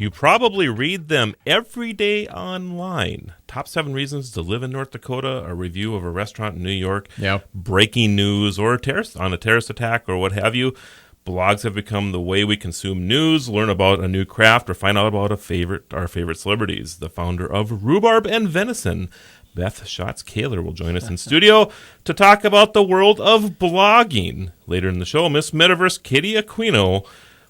You probably read them every day online. Top 7 reasons to live in North Dakota, a review of a restaurant in New York, breaking news, or a terrorist attack, or what have you. Blogs have become the way we consume news, learn about a new craft, or find out about our favorite celebrities. The founder of Rhubarb and Venison, Beth Schatz-Kaler, will join us in studio to talk about the world of blogging. Later in the show, Miss Metaverse Katie Aquino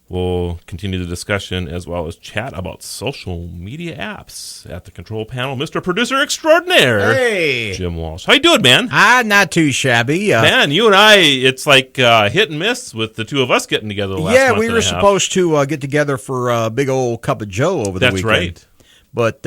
will continue the discussion as well as chat about social media apps. At the control panel, Mr. Producer Extraordinaire, hey, Jim Walsh. How you doing, man? Not too shabby. Man, you and I, it's like hit and miss with the two of us getting together the last month we were supposed to get together for a big old cup of joe over the weekend. That's right. But,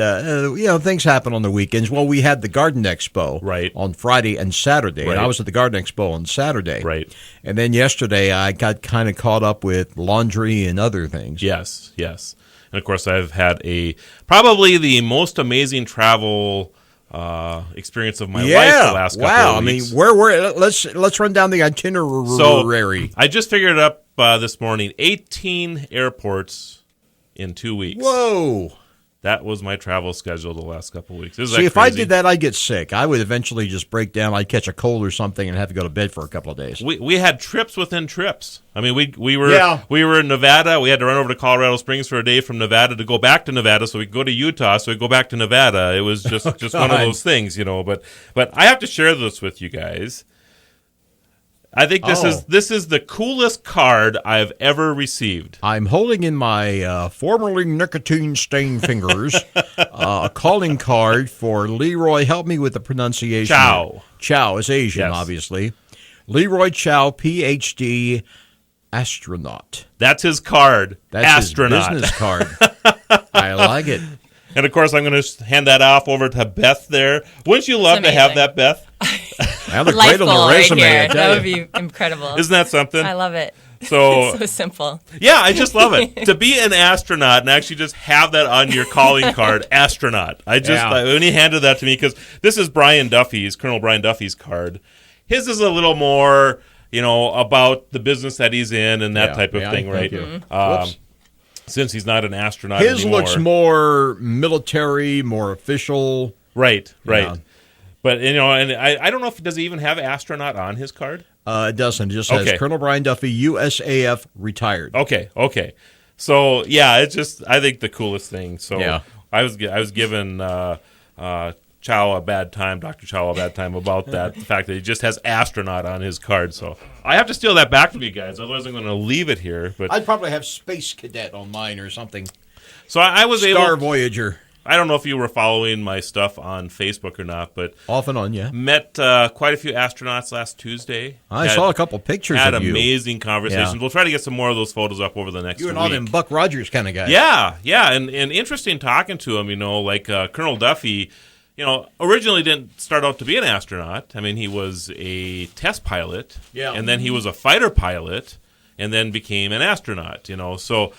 things happen on the weekends. Well, we had the Garden Expo on Friday and Saturday. Right. And I was at the Garden Expo on Saturday. Right. And then yesterday I got kind of caught up with laundry and other things. Yes. And, of course, I've had probably the most amazing travel experience of my life the last couple of weeks. I mean, let's run down the itinerary. So, I just figured it up this morning. 18 airports in 2 weeks. Whoa. That was my travel schedule the last couple of weeks. See, if I did that, I'd get sick. I would eventually just break down. I'd catch a cold or something and have to go to bed for a couple of days. We had trips within trips. I mean, we were in Nevada. We had to run over to Colorado Springs for a day from Nevada to go back to Nevada, so we could go to Utah, so we go back to Nevada. It was just one of those things, But I have to share this with you guys. I think this is the coolest card I've ever received. I'm holding in my formerly nicotine-stained fingers a calling card for Leroy. Help me with the pronunciation. Chow. Chow is Asian, obviously. Leroy Chow, Ph.D., astronaut. That's his card. That's astronaut. His business card. I like it. And, of course, I'm going to hand that off over to Beth there. Wouldn't you love to have that, Beth? That would great on the resume, right that would be incredible. Isn't that something? I love it. So, it's so simple. Yeah, I just love it. To be an astronaut and actually just have that on your calling card, astronaut. When he handed that to me, because this is Colonel Brian Duffy's card. His is a little more, about the business that he's in and that type of thing, right? Since he's not an astronaut anymore. His looks more military, more official. Right. Yeah. But, and I don't know does he even have astronaut on his card? It doesn't. It just says Colonel Brian Duffy, USAF, retired. Okay. So, yeah, it's just, I think the coolest thing. So, I was given Chow a bad time, Dr. Chow a bad time about that, the fact that he just has astronaut on his card. So, I have to steal that back from you guys. Otherwise, I'm going to leave it here. But I'd probably have Space Cadet on mine or something. So, I was Star Voyager. I don't know if you were following my stuff on Facebook or not, but off and on, yeah. Met quite a few astronauts last Tuesday. I saw a couple pictures of you. Had amazing conversations. Yeah. We'll try to get some more of those photos up over the next week. You're all them Buck Rogers kind of guys. Yeah, and interesting talking to him, like Colonel Duffy, originally didn't start out to be an astronaut. I mean, he was a test pilot, and then he was a fighter pilot, and then became an astronaut, So,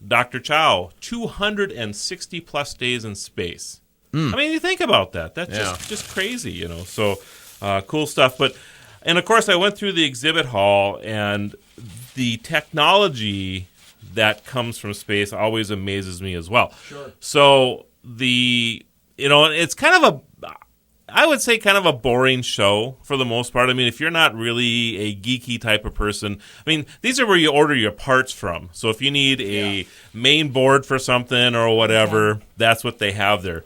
Dr. Chow, 260-plus days in space. I mean, you think about that. That's just crazy, So, cool stuff. And, of course, I went through the exhibit hall, and the technology that comes from space always amazes me as well. Sure. So, it's kind of I would say kind of a boring show for the most part. I mean, if you're not really a geeky type of person, I mean, these are where you order your parts from. So if you need a main board for something or whatever, that's what they have there.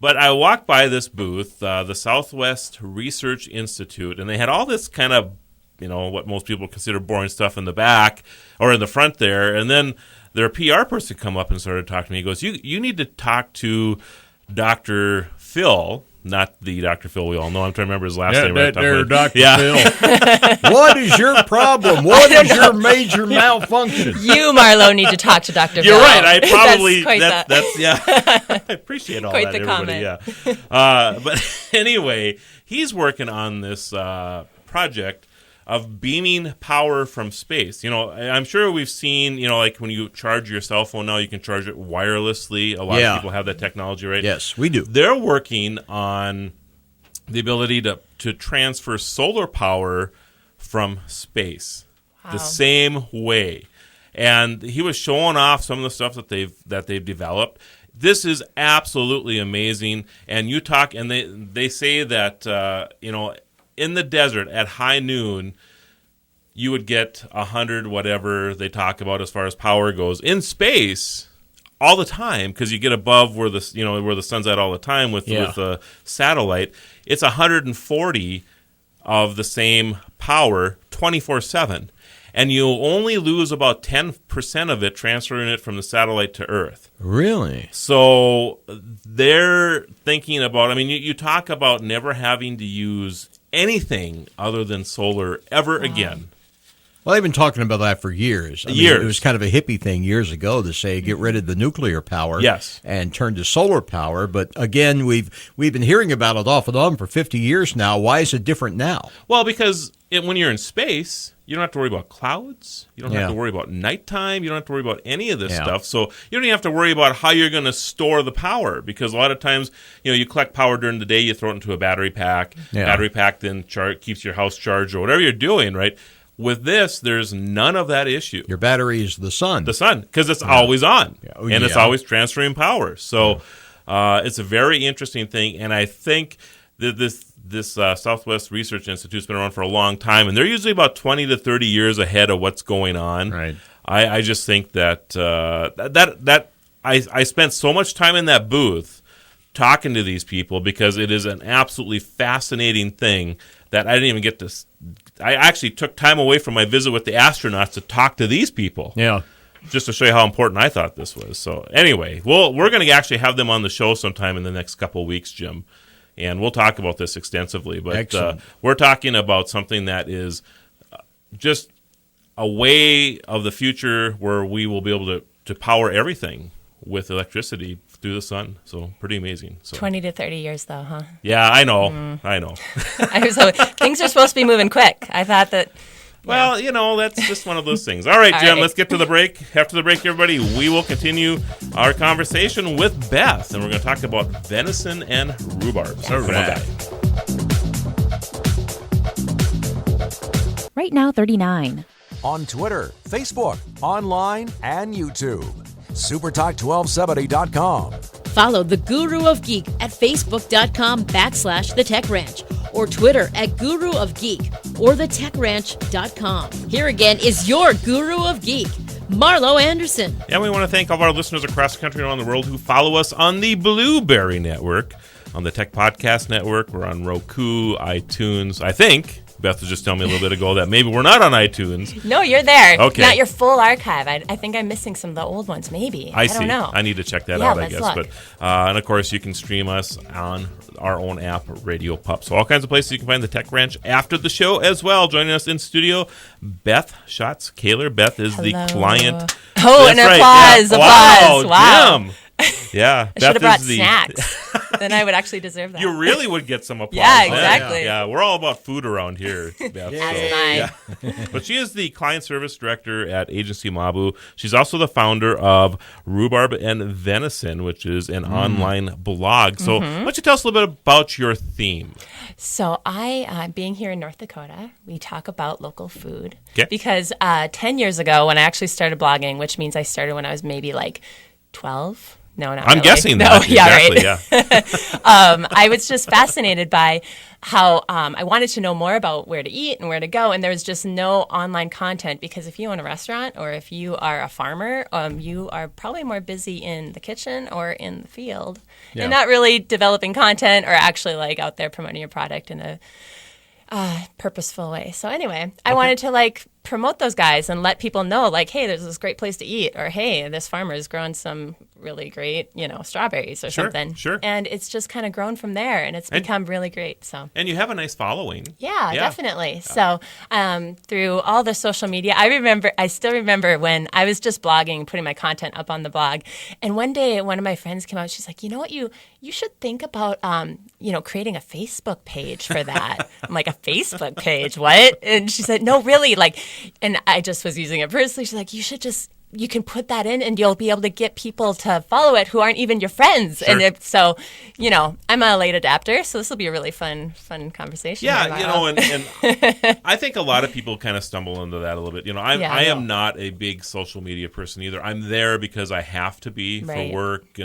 But I walked by this booth, the Southwest Research Institute, and they had all this kind of, what most people consider boring stuff in the back or in the front there. And then their PR person come up and started talking to me. He goes, you need to talk to Dr. Phil. Not the Dr. Phil we all know. I'm trying to remember his last name. Right there, Dr. Phil. What is your problem? What is your major malfunction? You, Marlo, need to talk to Dr. Phil. You're right. I probably that's I appreciate all quite that, the everybody. Comment. Yeah. But anyway, he's working on this project of beaming power from space. I'm sure we've seen, like when you charge your cell phone now, you can charge it wirelessly. A lot of people have that technology, right? Yes, we do. They're working on the ability to transfer solar power from space the same way. And he was showing off some of the stuff that they've developed. This is absolutely amazing. And you talk, and they say that in the desert at high noon, you would get 100 whatever they talk about as far as power goes. In space, all the time, because you get above where the sun's at all the time with the satellite, it's 140 of the same power 24/7. And you'll only lose about 10% of it transferring it from the satellite to Earth. Really? So they're thinking about, you talk about never having to use anything other than solar ever again. Well, they've been talking about that for years. Years. It was kind of a hippie thing years ago to say get rid of the nuclear power and turn to solar power. But again, we've been hearing about it off and on for 50 years now. Why is it different now? Well, because when you're in space, you don't have to worry about clouds. You don't have to worry about nighttime. You don't have to worry about any of this stuff. So you don't even have to worry about how you're going to store the power, because a lot of times, you collect power during the day, you throw it into a battery pack. Yeah. Battery pack then keeps your house charged or whatever you're doing, right? With this, there's none of that issue. Your battery is the sun. The sun, because it's always on, and it's always transferring power. So it's a very interesting thing, and I think that this Southwest Research Institute's been around for a long time, and they're usually about 20 to 30 years ahead of what's going on. Right. I just think that I spent so much time in that booth talking to these people because it is an absolutely fascinating thing that I didn't even get to. I actually took time away from my visit with the astronauts to talk to these people. Yeah. Just to show you how important I thought this was. So anyway, we're going to actually have them on the show sometime in the next couple of weeks, Jim. And we'll talk about this extensively. But we're talking about something that is just a way of the future where we will be able to power everything with electricity through the sun. So pretty amazing. So 20 to 30 years, though, huh? Yeah, I know. I know. Things are supposed to be moving quick. I thought that... Well, that's just one of those things. All right, Jim, let's get to the break. After the break, everybody, we will continue our conversation with Beth, and we're going to talk about venison and rhubarb. So come on back. Right now, 39. On Twitter, Facebook, online, and YouTube. supertalk1270.com. Follow the Guru of Geek at facebook.com/The Tech Ranch or Twitter at Guru of Geek or thetechranch.com. Here again is your Guru of Geek, Marlo Anderson. And we want to thank all of our listeners across the country and around the world who follow us on the Blueberry Network, on the Tech Podcast Network. We're on Roku, iTunes, I think. Beth was just telling me a little bit ago that maybe we're not on iTunes. No, you're there. Okay. Not your full archive. I think I'm missing some of the old ones, maybe. I don't know. I need to check that out, I guess. But and, of course, you can stream us on our own app, Radio Pup. So all kinds of places you can find the Tech Ranch after the show as well. Joining us in studio, Beth Schatz-Kaler. Beth is the client. Oh, and applause. Wow, Wow. Jim. Yeah. I should have brought snacks. Then I would actually deserve that. You really would get some applause. Yeah, exactly. Yeah, we're all about food around here, Beth. Yeah. But she is the client service director at Agency Mabu. She's also the founder of Rhubarb and Venison, which is an online blog. So why don't you tell us a little bit about your theme? So being here in North Dakota, we talk about local food. Okay. Because 10 years ago, when I actually started blogging, which means I started when I was maybe like 12. No, not I'm really. guessing no, that. Yeah, exactly, right. I was just fascinated by how I wanted to know more about where to eat and where to go, and there was just no online content because if you own a restaurant or if you are a farmer, you are probably more busy in the kitchen or in the field and not really developing content or actually like out there promoting your product in a purposeful way. So anyway, I wanted to promote those guys and let people know hey, there's this great place to eat, or hey, this farmer is growing some really great, strawberries or something. Sure. And it's just kind of grown from there and it's become really great. So. And you have a nice following. Yeah. Definitely. So through all the social media, I still remember when I was just blogging, putting my content up on the blog. And one day one of my friends came out, she's like, you know what, you should think about, creating a Facebook page for that. I'm like, a Facebook page? What? And she said, no, really, and I just was using it personally. She's like, you should just you can put that in and you'll be able to get people to follow it who aren't even your friends. Sure. And so, I'm a late adapter, so this will be a really fun conversation. Yeah, and I think a lot of people kind of stumble into that a little bit. I am not a big social media person either. I'm there because I have to be for work,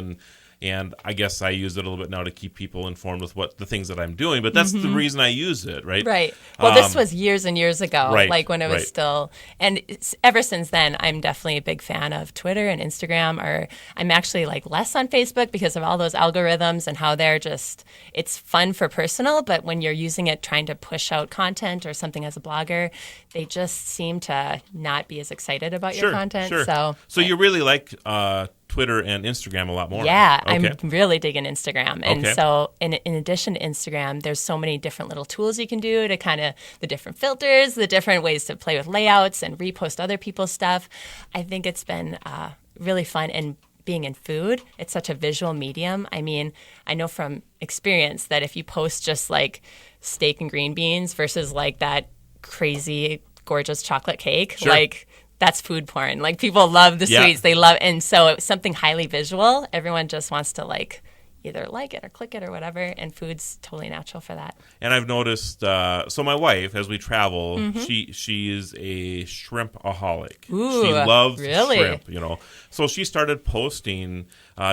and I guess I use it a little bit now to keep people informed with what the things that I'm doing. But that's the reason I use it, right? Right. Well, this was years and years ago, like when it was still. And ever since then, I'm definitely a big fan of Twitter and Instagram. Or I'm actually like less on Facebook because of all those algorithms and how they're just. It's fun for personal, but when you're using it trying to push out content or something as a blogger, they just seem to not be as excited about your content. Sure. So you really like Twitter and Instagram a lot more. Yeah, okay. I'm really digging Instagram. And so in addition to Instagram, there's so many different little tools you can do to kind of the different filters, the different ways to play with layouts and repost other people's stuff. I think it's been really fun. And being in food, it's such a visual medium. I mean, I know from experience that if you post just like steak and green beans versus like that crazy, gorgeous chocolate cake, like that's food porn. Like people love the sweets. They love, and so it's something highly visual. Everyone just wants to like either like it or click it or whatever, and food's totally natural for that. And I've noticed, so my wife, as we travel, she is a shrimpaholic. Ooh, she loves really? shrimp, So she started posting,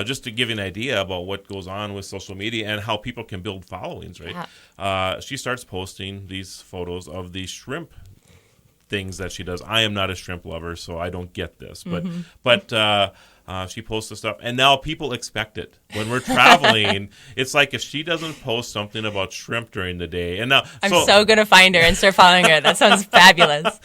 just to give you an idea about what goes on with social media and how people can build followings, right? Yeah. She starts posting these photos of the shrimp things that she does. I am not a shrimp lover, so I don't get this. But she posts the stuff, and now people expect it. When we're traveling, it's like if she doesn't post something about shrimp during the day, and now I'm so going to find her and start following her. That sounds fabulous.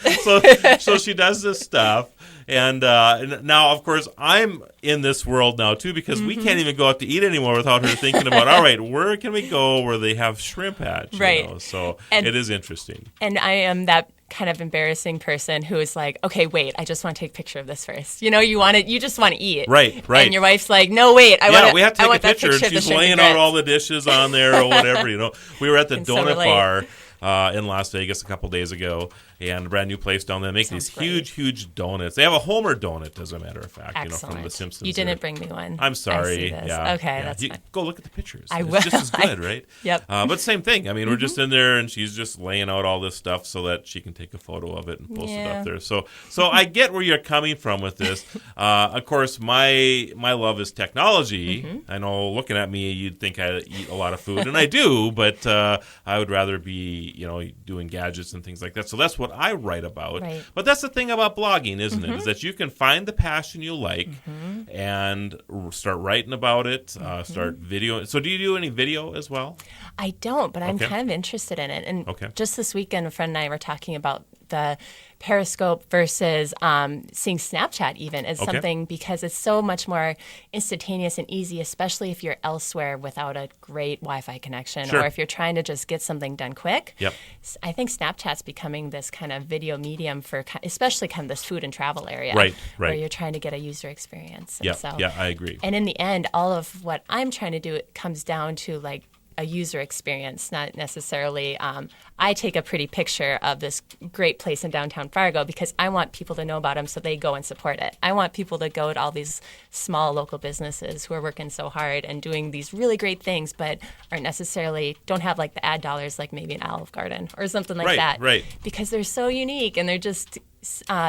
So she does this stuff, and now, of course, I'm in this world now too, because we can't even go out to eat anymore without her thinking about, all right, where can we go where they have shrimp at? So it is interesting. And I am that kind of embarrassing person who is like, okay, wait, I just want to take a picture of this first. You just want to eat. Right. And your wife's like, no, wait, we have to take a picture. And she's laying out all the dishes on there or whatever, We were at the donut bar in Las Vegas a couple days ago, and a brand new place down there. They make these huge donuts. They have a Homer donut, as a matter of fact, from The Simpsons. You didn't bring me one. I'm sorry. Yeah. Okay, that's fine. Go look at the pictures. I will. It's just as good, right? Yep. But same thing. I mean, we're just in there, and she's just laying out all this stuff so that she can take a photo of it and post it up there. So I get where you're coming from with this. Of course, my love is technology. I know, looking at me, you'd think I eat a lot of food, and I do, but I would rather be, doing gadgets and things like that. So that's what I write about. Right. But that's the thing about blogging, isn't it? Is that you can find the passion you like and start writing about it, start videoing. So do you do any video as well? I don't, but I'm kind of interested in it. And just this weekend, a friend and I were talking about the Periscope versus seeing Snapchat even as something, because it's so much more instantaneous and easy, especially if you're elsewhere without a great Wi-Fi connection or if you're trying to just get something done quick. Yep. I think Snapchat's becoming this kind of video medium for especially kind of this food and travel area where you're trying to get a user experience. And yeah, I agree. And in the end, all of what I'm trying to do, it comes down to like a user experience, not necessarily. I take a pretty picture of this great place in downtown Fargo because I want people to know about them so they go and support it. I want people to go to all these small local businesses who are working so hard and doing these really great things, but aren't necessarily, don't have like the ad dollars like maybe an Olive Garden or something like that. Right. Because they're so unique and they're just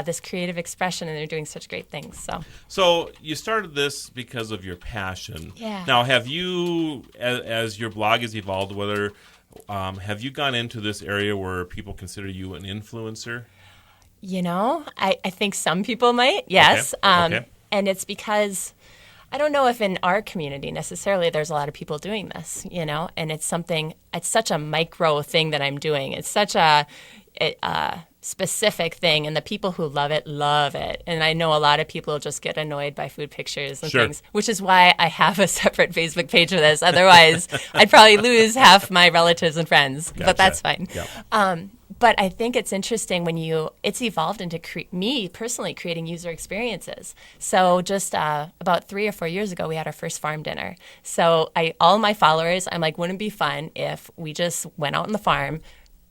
this creative expression, and they're doing such great things. So you started this because of your passion. Yeah. Now, have you, as your blog has evolved, have you gone into this area where people consider you an influencer? I think some people might, yes. And it's because I don't know if in our community necessarily there's a lot of people doing this, and it's such a micro thing that I'm doing. It's such a specific thing, and the people who love it. And I know a lot of people just get annoyed by food pictures and things, which is why I have a separate Facebook page for this. Otherwise, I'd probably lose half my relatives and friends, but that's fine. Yeah. But I think it's interesting when it's evolved into me personally creating user experiences. So just about 3 or 4 years ago, we had our first farm dinner. So all my followers, I'm like, wouldn't it be fun if we just went out on the farm,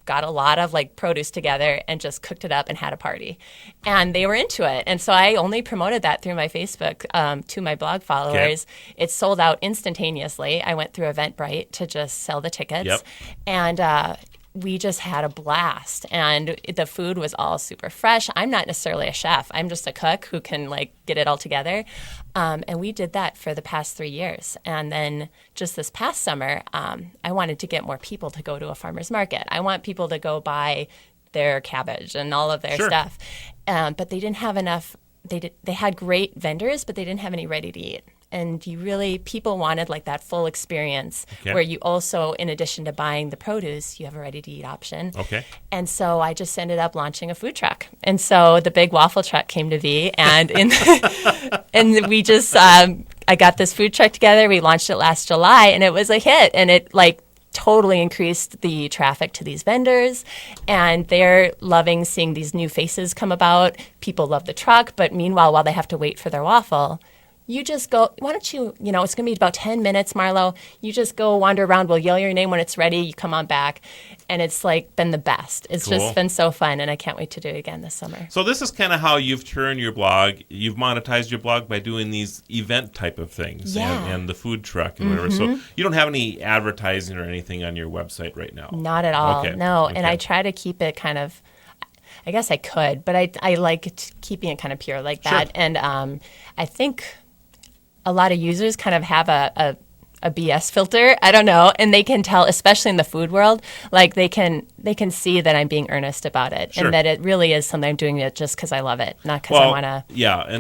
got a lot of like produce together and just cooked it up and had a party. And they were into it. And so I only promoted that through my Facebook to my blog followers. Okay. It sold out instantaneously. I went through Eventbrite to just sell the tickets. Yep. And we just had a blast, and the food was all super fresh. I'm not necessarily a chef. I'm just a cook who can like get it all together. And we did that for the past 3 years. And then just this past summer, I wanted to get more people to go to a farmer's market. I want people to go buy their cabbage and all of their stuff. But they didn't have enough. They had great vendors, but they didn't have any ready to eat. And people wanted like that full experience where you also, in addition to buying the produce, you have a ready-to-eat option. Okay. And so I just ended up launching a food truck. And so the big waffle truck came to be, and and we just, I got this food truck together. We launched it last July, and it was a hit. And it like totally increased the traffic to these vendors, and they're loving seeing these new faces come about. People love the truck, but meanwhile, while they have to wait for their waffle, you just go, why don't you, it's going to be about 10 minutes, Marlo. You just go wander around. We'll yell your name when it's ready. You come on back. And it's like been the best. It's just been so fun. And I can't wait to do it again this summer. So this is kind of how you've turned your blog. You've monetized your blog by doing these event type of things and the food truck and whatever. So you don't have any advertising or anything on your website right now? Not at all. Okay. No. Okay. And I try to keep it kind of, I guess I could, but I like keeping it kind of pure like that. Sure. And I think a lot of users kind of have a BS filter. I don't know. And they can tell, especially in the food world, like they can see that I'm being earnest about it and that it really is something I'm doing it just because I love it, not because I want to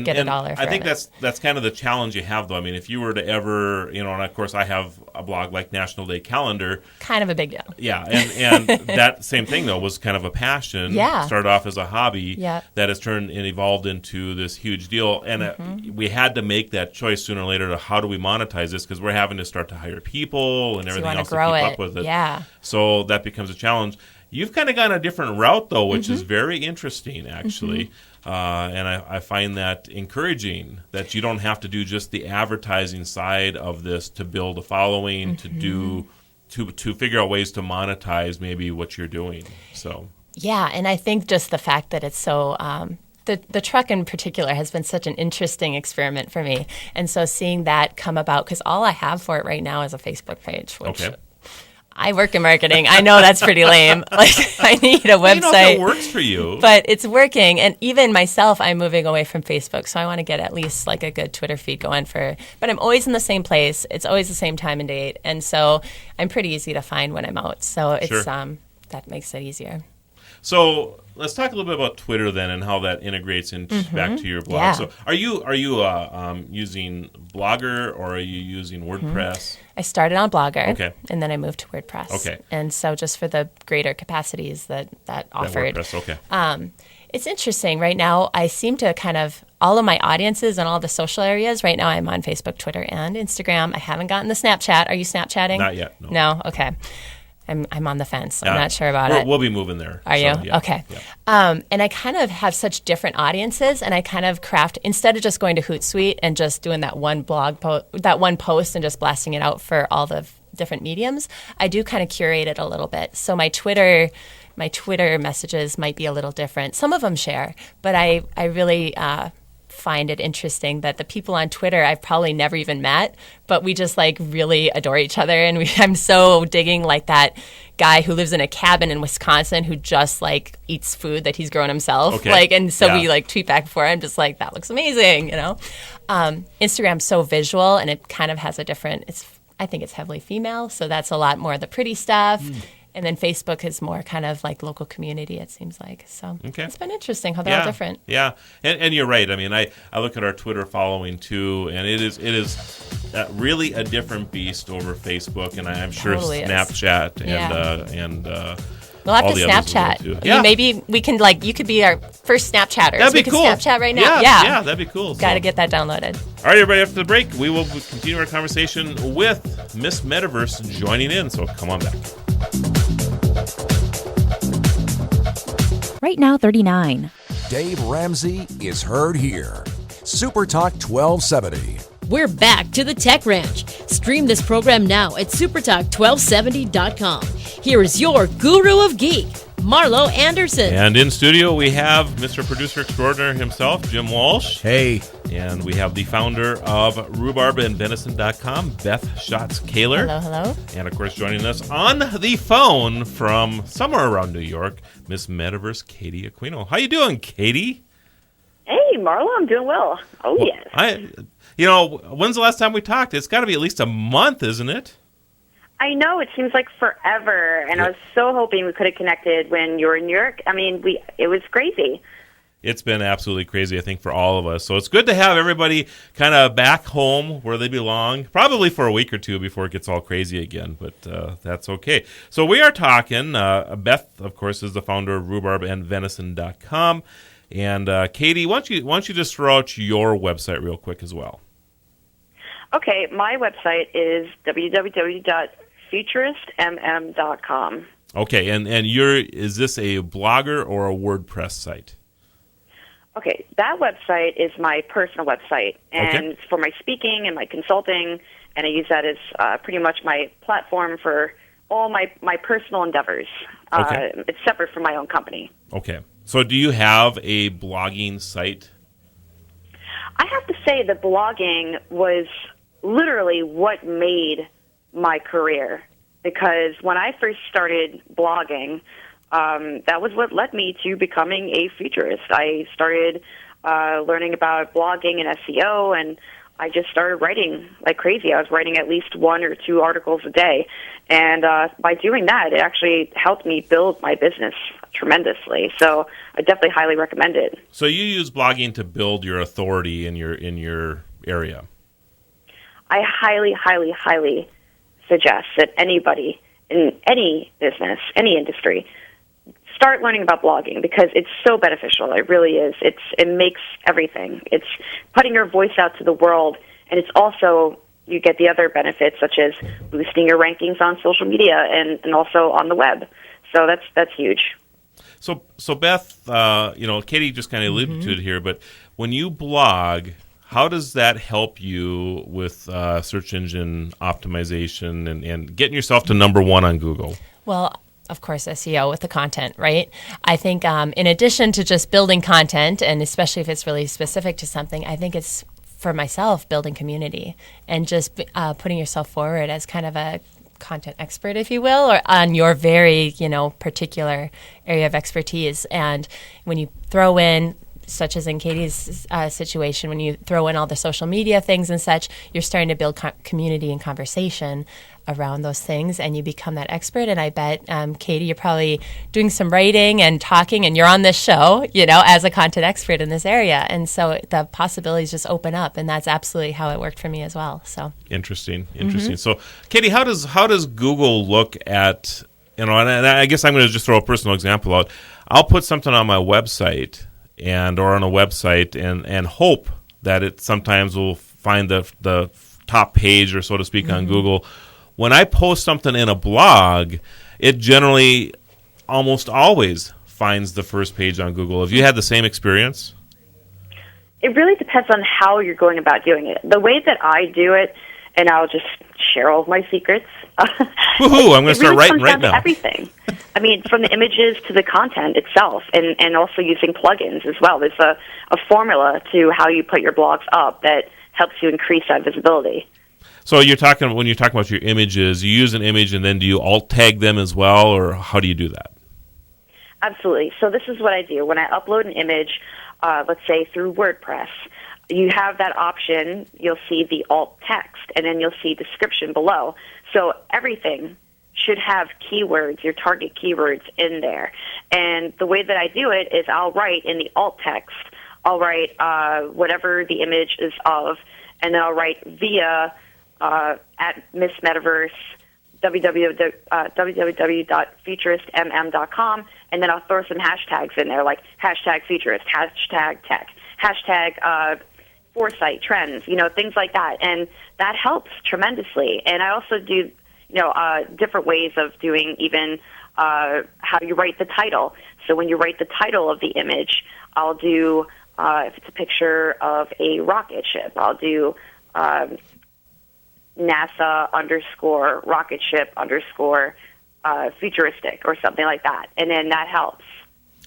get a dollar for it. I think that's kind of the challenge you have, though. I mean, if you were to ever, and of course I have a blog like National Day Calendar. Kind of a big deal. Yeah. And that same thing, though, was kind of a passion. Yeah. Started off as a hobby that has turned and evolved into this huge deal. And we had to make that choice sooner or later to how do we monetize this, because we're having to start to hire people and everything else to keep up with it. Yeah. So that becomes a challenge. You've kind of gone a different route, though, which is very interesting, actually. And I find that encouraging, that you don't have to do just the advertising side of this to build a following, to figure out ways to monetize maybe what you're doing. So yeah, and I think just the fact that it's so the truck in particular has been such an interesting experiment for me. And so seeing that come about, because all I have for it right now is a Facebook page, which I work in marketing. I know that's pretty lame. Like, I need a website. It works for you. But it's working. And even myself, I'm moving away from Facebook. So I want to get at least like a good Twitter feed going but I'm always in the same place. It's always the same time and date. And so I'm pretty easy to find when I'm out. So it's that makes it easier. So let's talk a little bit about Twitter then, and how that integrates back to your blog. Yeah. So are you using Blogger, or are you using WordPress? I started on Blogger, and then I moved to WordPress. Okay. And so just for the greater capacities that offered. WordPress, it's interesting. Right now, I seem to kind of, all of my audiences and all the social areas, right now I'm on Facebook, Twitter, and Instagram. I haven't gotten the Snapchat. Are you Snapchatting? Not yet, no. No? Okay. I'm on the fence. I'm not sure about it. We'll be moving there. Are you? Yeah, okay. Yeah. And I kind of have such different audiences, and I kind of craft, instead of just going to Hootsuite and just doing that one post and just blasting it out for all the different mediums, I do kind of curate it a little bit. So my Twitter messages might be a little different. Some of them share, but I really find it interesting that the people on Twitter I've probably never even met, but we just like really adore each other. And I'm so digging like that guy who lives in a cabin in Wisconsin who just like eats food that he's grown himself. Okay. Like, and so we like tweet back and forth. I'm just like, that looks amazing, Instagram's so visual, and it kind of has a different, I think it's heavily female. So that's a lot more of the pretty stuff. And then Facebook is more kind of like local community, it seems like. So it's been interesting how they're all different. Yeah, and you're right. I mean, I look at our Twitter following too, and it is really a different beast over Facebook, and I'm sure totally Snapchat and we'll have to Snapchat. Yeah. Maybe we can, like, you could be our first Snapchatters. That'd be cool. We can Snapchat right now. Yeah, that'd be cool. Got to get that downloaded. All right, everybody, after the break, we will continue our conversation with Miss Metaverse joining in, so come on back. Right now, 39. Dave Ramsey is heard here. Super Talk 1270. We're back to the Tech Ranch. Stream this program now at supertalk1270.com. Here is your Guru of Geek, Marlo Anderson. And in studio, we have Mr. Producer Extraordinaire himself, Jim Walsh. Hey. And we have the founder of rhubarbandvenison.com, Beth Schatz-Kaler. Hello, hello. And, of course, joining us on the phone from somewhere around New York, Miss Metaverse Katie Aquino. How you doing, Katie? Hey, Marlo, I'm doing well. Oh, yes. When's the last time we talked? It's got to be at least a month, isn't it? I know, it seems like forever, and I was so hoping we could have connected when you were in New York. I mean, it was crazy. It's been absolutely crazy, I think, for all of us. So it's good to have everybody kind of back home where they belong, probably for a week or two before it gets all crazy again, but that's okay. So we are talking, Beth, of course, is the founder of rhubarbandvenison.com, and Katie, why don't you just throw out your website real quick as well? Okay, my website is www.futuristmm.com. Okay, and is this a blogger or a WordPress site? Okay, that website is my personal website, and it's for my speaking and my consulting, and I use that as pretty much my platform for all my personal endeavors. Okay. It's separate from my own company. Okay, so do you have a blogging site? I have to say that blogging was literally what made my career, because when I first started blogging, that was what led me to becoming a futurist. I started learning about blogging and SEO, and I just started writing like crazy. I was writing at least 1 or 2 articles a day, and by doing that, it actually helped me build my business tremendously. So I definitely highly recommend it. So you use blogging to build your authority in your area. I highly, highly, highly suggest that anybody in any business, any industry, start learning about blogging, because it's so beneficial. It really is. It makes everything. It's putting your voice out to the world, and it's also, you get the other benefits such as boosting your rankings on social media and also on the web. So that's huge. So Beth, Katie just kind of alluded to it here, but when you blog, how does that help you with search engine optimization and getting yourself to number 1 on Google? Well, of course, SEO with the content, right? I think in addition to just building content, and especially if it's really specific to something, I think it's, for myself, building community and just putting yourself forward as kind of a content expert, if you will, or on your very, particular area of expertise. And when you throw in, such as in Katie's situation, when you throw in all the social media things and such, you're starting to build community and conversation around those things, and you become that expert. And I bet, Katie, you're probably doing some writing and talking, and you're on this show, as a content expert in this area. And so the possibilities just open up, and that's absolutely how it worked for me as well. So interesting. So, Katie, how does Google look at, and I guess I'm going to just throw a personal example out. I'll put something on my website or on a website and hope that it sometimes will find the top page, or so to speak, on Google. When I post something in a blog, it generally almost always finds the first page on Google. Have you had the same experience? It really depends on how you're going about doing it. The way that I do it, and I'll just share all of my secrets. Woohoo! I'm going to start writing right now. Everything. I mean, from the images to the content itself, and also using plugins as well. There's a formula to how you put your blogs up that helps you increase that visibility. So when you're talking about your images, you use an image and then do you alt tag them as well, or how do you do that? Absolutely. So this is what I do. When I upload an image, let's say through WordPress, you have that option. You'll see the alt text, and then you'll see description below. So everything should have keywords, your target keywords in there. And the way that I do it is I'll write in the alt text, I'll write whatever the image is of, and then I'll write via at Miss Metaverse, www.futuristmm.com, and then I'll throw some hashtags in there, like hashtag futurist, hashtag tech, hashtag foresight trends, things like that. And that helps tremendously. And I also do, different ways of doing even how you write the title. So when you write the title of the image, I'll do, if it's a picture of a rocket ship, I'll do NASA _rocket ship futuristic or something like that, and then that helps.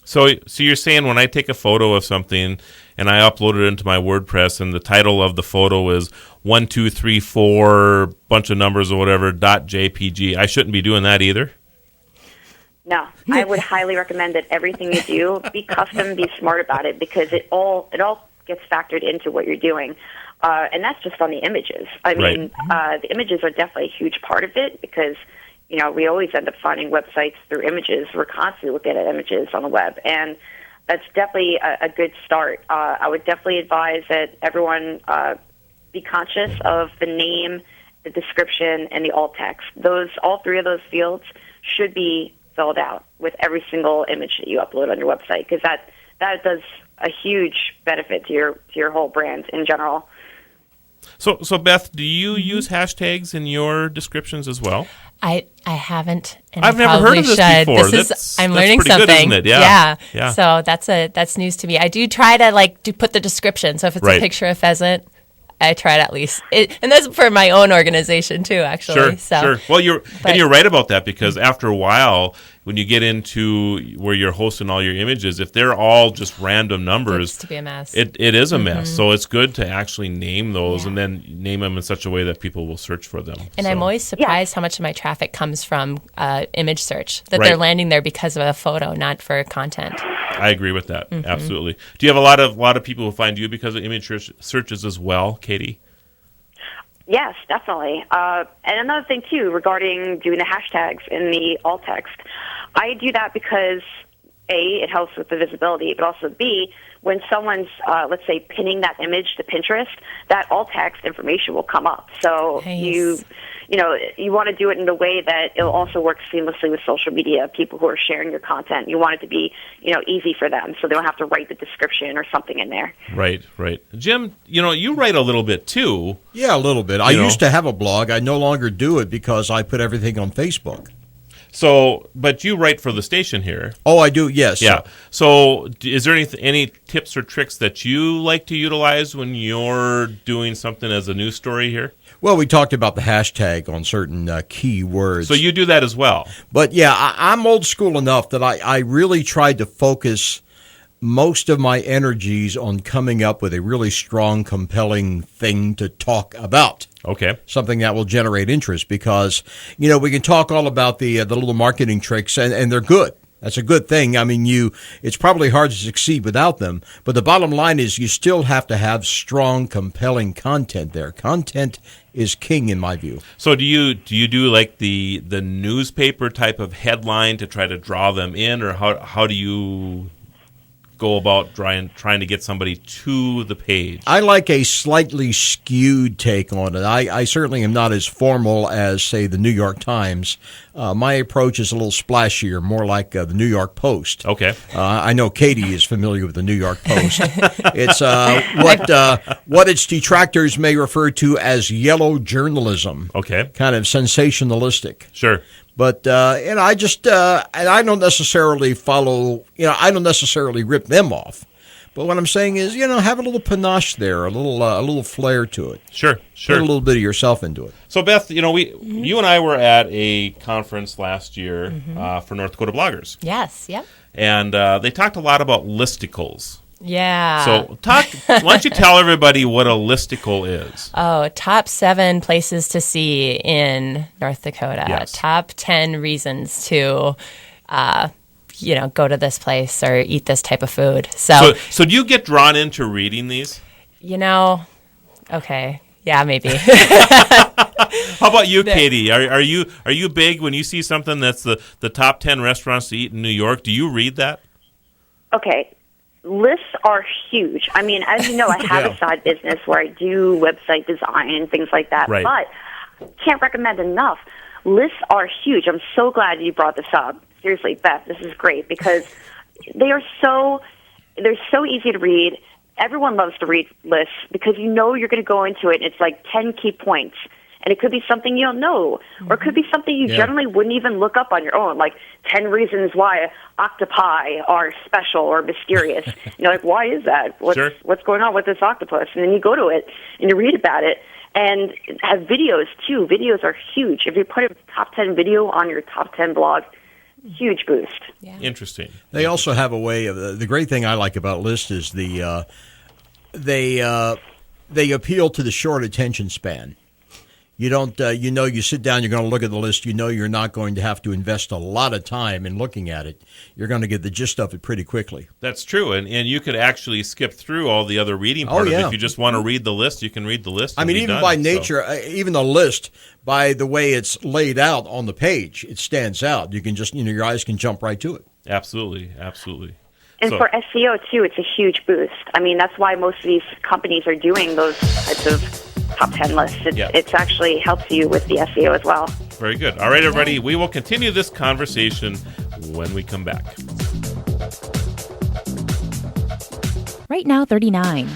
So you're saying when I take a photo of something and I upload it into my WordPress and the title of the photo is 1234 bunch of numbers or whatever .jpg, I shouldn't be doing that either? No, I would highly recommend that everything you do be custom, be smart about it, because it all gets factored into what you're doing. And that's just on the images. I mean, the images are definitely a huge part of it, because we always end up finding websites through images. We're constantly looking at images on the web, and that's definitely a good start. I would definitely advise that everyone be conscious of the name, the description, and the alt text. All three of those fields should be filled out with every single image that you upload on your website, because that does a huge benefit to your whole brand in general. So Beth, do you use hashtags in your descriptions as well? I haven't. And I've never heard of this before. I'm learning something. Good, isn't it? Yeah. So that's news to me. I do try to put the description. So if it's a picture of pheasant, I try to at least, and that's for my own organization too, actually. Sure. Well, you're right about that, because after a while, when you get into where you're hosting all your images, if they're all just random numbers, it's to be a mess. It is a mess. So it's good to actually name those and then name them in such a way that people will search for them. And I'm always surprised how much of my traffic comes from image search, that they're landing there because of a photo, not for content. I agree with that. Absolutely. Do you have a lot of people who find you because of image searches as well, Katie? Yes, definitely. And another thing, too, regarding doing the hashtags in the alt text, I do that because, A, it helps with the visibility, but also, B, when someone's, let's say, pinning that image to Pinterest, that alt text information will come up. So nice. You want to do it in a way that it'll also work seamlessly with social media, people who are sharing your content. You want it to be, easy for them, so they don't have to write the description or something in there. Right. Jim, you write a little bit too. Yeah, a little bit. I used to have a blog. I no longer do it because I put everything on Facebook. So, but you write for the station here. Oh, I do, yes. Yeah. So, is there any tips or tricks that you like to utilize when you're doing something as a news story here? Well, we talked about the hashtag on certain key words. So you do that as well? But, yeah, I'm old school enough that I really tried to focus most of my energies on coming up with a really strong, compelling thing to talk about. Okay. Something that will generate interest, because, we can talk all about the little marketing tricks, and they're good. That's a good thing. I mean, it's probably hard to succeed without them, but the bottom line is you still have to have strong, compelling content there. Content is king in my view. So do you do like the newspaper type of headline to try to draw them in, or how do you go about trying to get somebody to the page? I like a slightly skewed take on it. I certainly am not as formal as, say, the New York Times. My approach is a little splashier, more like the New York Post. Okay. I know Katie is familiar with the New York Post. It's what its detractors may refer to as yellow journalism. Okay. Kind of sensationalistic. Sure. But I just and I don't necessarily follow. I don't necessarily rip them off. But what I'm saying is, have a little panache there, a little flair to it. Sure. Put a little bit of yourself into it. So Beth, you and I were at a conference last year for North Dakota bloggers. Yes. Yep. And they talked a lot about listicles. Yeah. So why don't you tell everybody what a listicle is? Oh, top 7 places to see in North Dakota. Yes. Top 10 reasons to, go to this place or eat this type of food. So do you get drawn into reading these? Okay. Yeah, maybe. How about you, Katie? Are you big when you see something that's the top 10 restaurants to eat in New York? Do you read that? Okay. Lists are huge. I mean, as you know, I have a side business where I do website design and things like that, right. But can't recommend enough. Lists are huge. I'm so glad you brought this up. Seriously, Beth, this is great, because they're so easy to read. Everyone loves to read lists because you're going to go into it and it's like 10 key points. And it could be something you don't know, or it could be something you generally wouldn't even look up on your own, like 10 reasons why octopi are special or mysterious. You're like, why is that? What's going on with this octopus? And then you go to it and you read about it, And have videos too. Videos are huge. If you put a top 10 video on your top 10 blog, huge boost. Yeah. Interesting. They also have a way of the great thing I like about List is they appeal to the short attention span. You don't, you sit down, you're going to look at the list. You know you're not going to have to invest a lot of time in looking at it. You're going to get the gist of it pretty quickly. That's true, and you could actually skip through all the other reading part of it. If you just want to read the list, you can read the list. I mean, even by nature, even the list, by the way it's laid out on the page, it stands out. You can just, your eyes can jump right to it. Absolutely, absolutely. And for SEO, too, it's a huge boost. I mean, that's why most of these companies are doing those types of top 10 lists. It's actually helps you with the SEO as well. Very good. All right, everybody, we will continue this conversation when we come back. Right now, 39.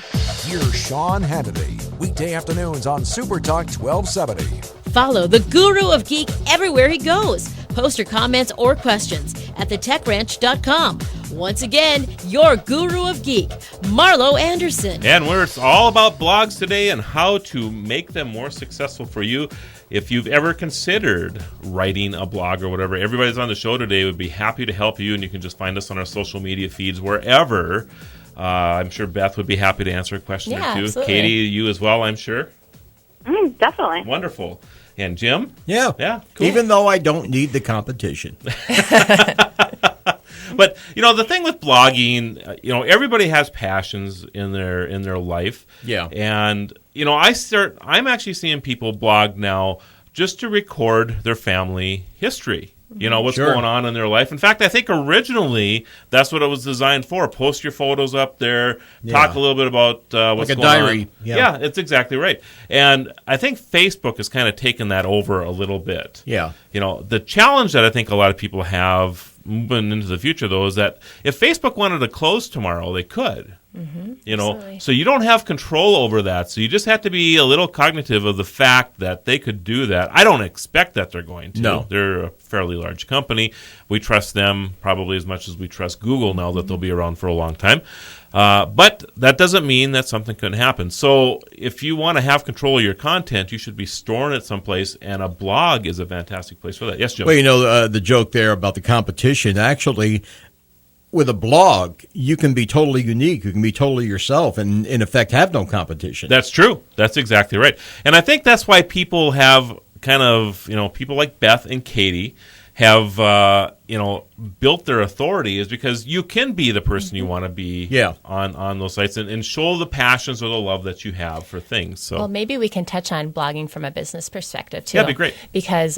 Here's Sean Hannity, weekday afternoons on Super Talk 1270. Follow the Guru of Geek everywhere he goes. Post your comments or questions at thetechranch.com. Once again, your Guru of Geek, Marlo Anderson. And where it's all about blogs today and how to make them more successful for you. If you've ever considered writing a blog or whatever, everybody's on the show today would be happy to help you, and you can just find us on our social media feeds wherever. I'm sure Beth would be happy to answer a question or two. Absolutely. Katie, you as well, I'm sure. Definitely. Wonderful. And Jim? Yeah. Yeah, cool. Even though I don't need the competition. But the thing with blogging, everybody has passions in their life. Yeah. And I'm actually seeing people blog now just to record their family history. What's Sure. going on in their life. In fact, I think originally that's what it was designed for. Post your photos up there. Talk a little bit about what's like a going diary. on. Yeah. It's exactly right. And I think Facebook has kind of taken that over a little bit. Yeah. The challenge that I think a lot of people have moving into the future, though, is that if Facebook wanted to close tomorrow, they could. Absolutely. So you don't have control over that. So you just have to be a little cognitive of the fact that they could do that. I don't expect that they're going to. No. They're a fairly large company. We trust them probably as much as we trust Google now that they'll be around for a long time. But that doesn't mean that something couldn't happen. So if you want to have control of your content, you should be storing it someplace, and a blog is a fantastic place for that. Yes, Joe? Well, the joke there about the competition, actually, with a blog, you can be totally unique. You can be totally yourself and, in effect, have no competition. That's true. That's exactly right. And I think that's why people have kind of, people like Beth and Katie have, built their authority, is because you can be the person you want to be on those sites and show the passions or the love that you have for things. So, Well, maybe we can touch on blogging from a business perspective, too. Yeah, that'd be great. Because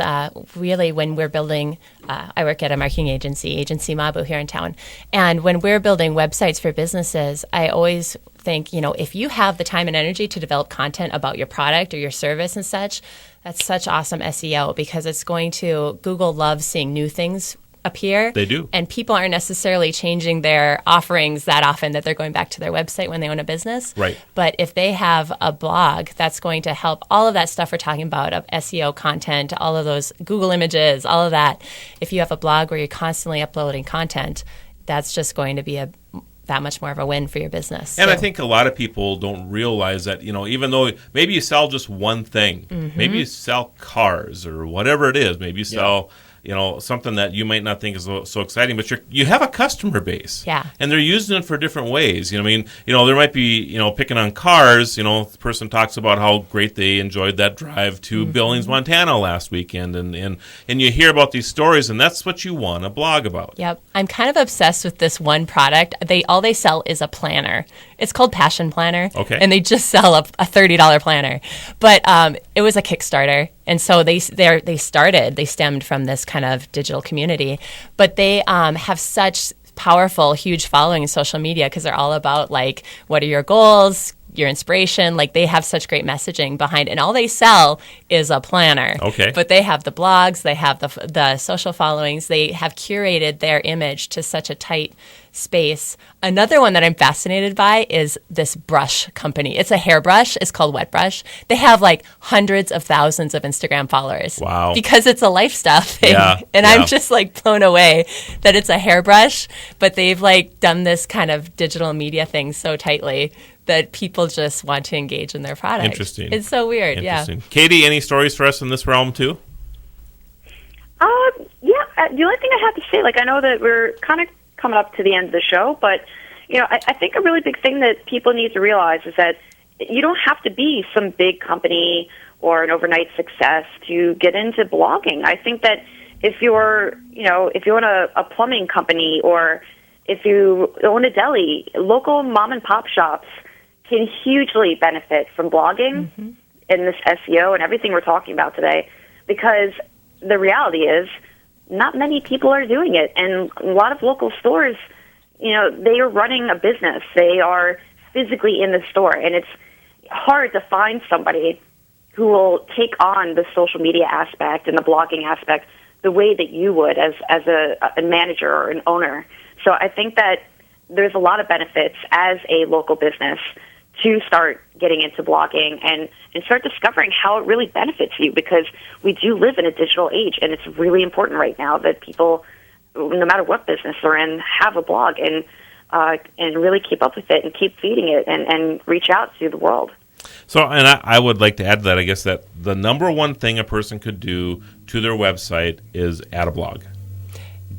really, when we're building, I work at a marketing agency, Agency Mabu here in town, and when we're building websites for businesses, I always think, if you have the time and energy to develop content about your product or your service and such, that's such awesome SEO, because it's going to, Google loves seeing new things appear. They do. And people aren't necessarily changing their offerings that often that they're going back to their website when they own a business. Right. But if they have a blog, that's going to help all of that stuff we're talking about, of SEO content, all of those Google images, all of that. If you have a blog where you're constantly uploading content, that's just going to be that much more of a win for your business. And So- I think a lot of people don't realize that, even though maybe you sell just one thing, maybe you sell cars or whatever it is, maybe you sell, something that you might not think is so exciting, but you have a customer base. Yeah. And they're using it for different ways. There might be, picking on cars, the person talks about how great they enjoyed that drive to Billings, Montana last weekend. And you hear about these stories, and that's what you want to blog about. Yep. I'm kind of obsessed with this one product. All they sell is a planner. It's called Passion Planner. Okay. And they just sell a $30 planner. But it was a Kickstarter. And so they stemmed from this kind of digital community. But they have such powerful, huge following in social media, because they're all about, like, what are your goals, your inspiration. Like, they have such great messaging behind it. And all they sell is a planner. Okay. But they have the blogs, they have the social followings, they have curated their image to such a tight space. Another one that I'm fascinated by is this brush company. It's a hairbrush. It's called Wet Brush. They have like hundreds of thousands of Instagram followers. Wow. Because it's a lifestyle thing. Yeah, And yeah. I'm just like blown away that it's a hairbrush, but they've like done this kind of digital media thing so tightly that people just want to engage in their product. Interesting. It's so weird. Interesting. Katie, any stories for us in this realm too? The only thing I have to say, like, I know that we're kind of coming up to the end of the show, but, you know, I think a really big thing that people need to realize is that you don't have to be some big company or an overnight success to get into blogging. I think that if you're, you know, if you own a plumbing company or if you own a deli, local mom and pop shops can hugely benefit from blogging in this SEO and everything we're talking about today, because the reality is not many people are doing it. And a lot of local stores, you know, they are running a business. They are physically in the store, and it's hard to find somebody who will take on the social media aspect and the blogging aspect the way that you would as a manager or an owner. So I think that there's a lot of benefits as a local business to start getting into blogging and start discovering how it really benefits you, because we do live in a digital age, and it's really important right now that people, no matter what business they're in, have a blog and really keep up with it and keep feeding it and reach out to the world. So, and I would like to add to that, I guess, that the number one thing a person could do to their website is add a blog.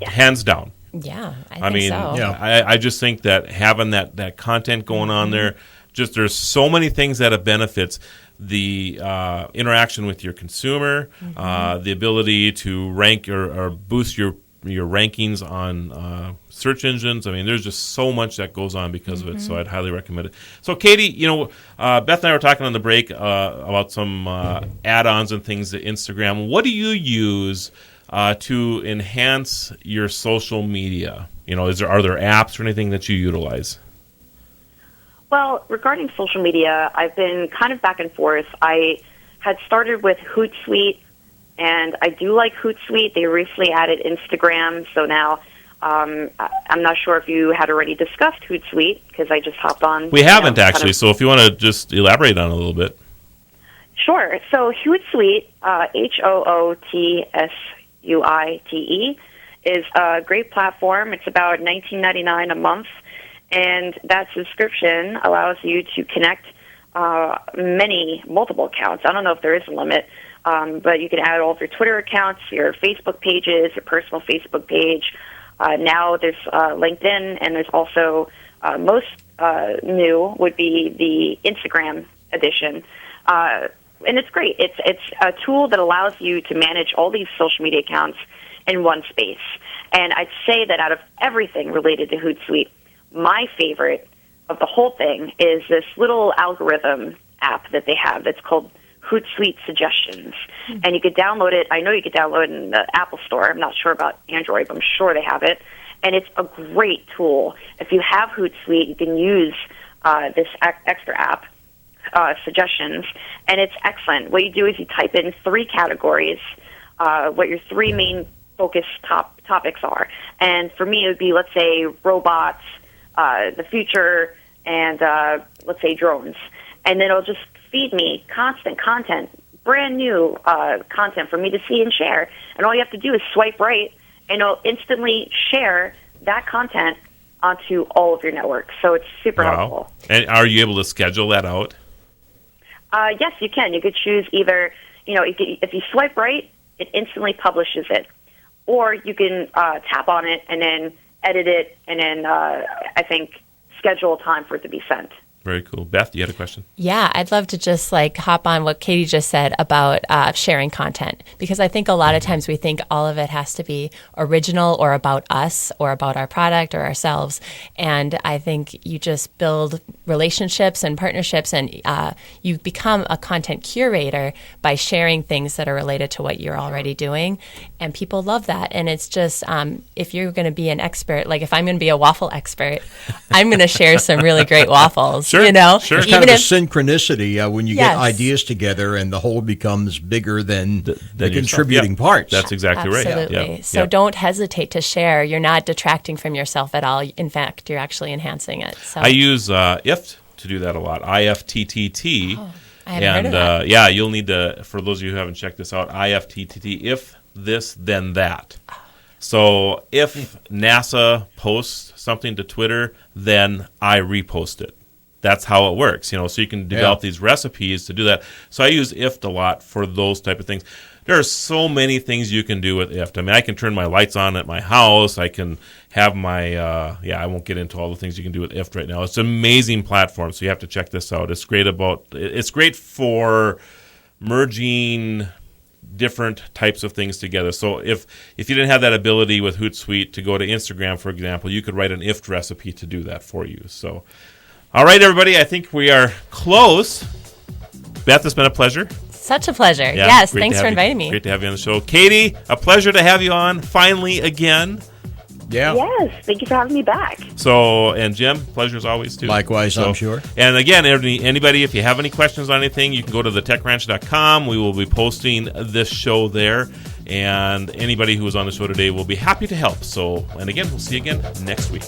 Yeah. Hands down. Yeah, I I mean, think so. Yeah. I just think that having that content going on there, just there's so many things that it benefits the interaction with your consumer, the ability to rank or boost your rankings on search engines. I mean, there's just so much that goes on because of it, so I'd highly recommend it. So, Katie, you know, Beth and I were talking on the break about some add-ons and things to Instagram. What do you use to enhance your social media? You know, are there apps or anything that you utilize? Well, regarding social media, I've been kind of back and forth. I had started with Hootsuite, and I do like Hootsuite. They recently added Instagram, so now I'm not sure if you had already discussed Hootsuite, because I just hopped on. We haven't, actually, so if you want to just elaborate on it a little bit. Sure. So Hootsuite, HOOTSUITE, is a great platform. It's about $19.99 a month. And that subscription allows you to connect multiple accounts. I don't know if there is a limit, but you can add all of your Twitter accounts, your Facebook pages, your personal Facebook page. Now there's LinkedIn, and there's also most new would be the Instagram edition. And it's great. It's a tool that allows you to manage all these social media accounts in one space. And I'd say that out of everything related to Hootsuite, my favorite of the whole thing is this little algorithm app that they have that's called Hootsuite Suggestions. And you could download it. I know you could download it in the Apple Store. I'm not sure about Android, but I'm sure they have it. And it's a great tool. If you have Hootsuite, you can use this extra app, Suggestions, and it's excellent. What you do is you type in 3 categories, what your 3 main focus topics are. And for me, it would be, let's say, robots, the future, and let's say drones. And then it'll just feed me constant content, brand new content for me to see and share. And all you have to do is swipe right, and it'll instantly share that content onto all of your networks. So it's super helpful. And are you able to schedule that out? Yes, you can. You could choose either, you know, if you swipe right, it instantly publishes it. Or you can tap on it and then edit it, and then I think schedule a time for it to be sent. Very cool. Beth, you had a question? Yeah, I'd love to just like hop on what Katie just said about sharing content, because I think a lot of times we think all of it has to be original or about us or about our product or ourselves. And I think you just build relationships and partnerships, and you become a content curator by sharing things that are related to what you're already doing. And people love that. And it's just, if you're going to be an expert, like if I'm going to be a waffle expert, I'm going to share some really great waffles. Sure. Sure, You know, sure. It's even kind of if a synchronicity when you Yes. get ideas together and the whole becomes bigger than the yourself. contributing Yep. parts. That's exactly right. Absolutely. Yep. So Yep. don't hesitate to share. You're not detracting from yourself at all. In fact, you're actually enhancing it. So I use IFT to do that a lot. IFTTT. I haven't heard of that. Yeah, you'll need to, for those of you who haven't checked this out, IFTTT, if this, then that. So if NASA posts something to Twitter, then I repost it. That's how it works, so you can develop these recipes to do that. So I use IFT a lot for those type of things. There are so many things you can do with IFT. I mean, I can turn my lights on at my house. I can have my, I won't get into all the things you can do with IFT right now. It's an amazing platform, so you have to check this out. It's great for merging different types of things together. So if you didn't have that ability with Hootsuite to go to Instagram, for example, you could write an IFT recipe to do that for you. So, all right, everybody, I think we are close. Beth, it's been a pleasure. Such a pleasure. Yeah, Yes, great to thanks have for you. inviting me. Great to have you on the show. Katie, a pleasure to have you on finally again. Yeah. Yes, thank you for having me back. So, and Jim, pleasure as always, too. Likewise, I'm sure. And again, anybody, if you have any questions on anything, you can go to thetechranch.com. We will be posting this show there. And anybody who was on the show today will be happy to help. So, and again, we'll see you again next week.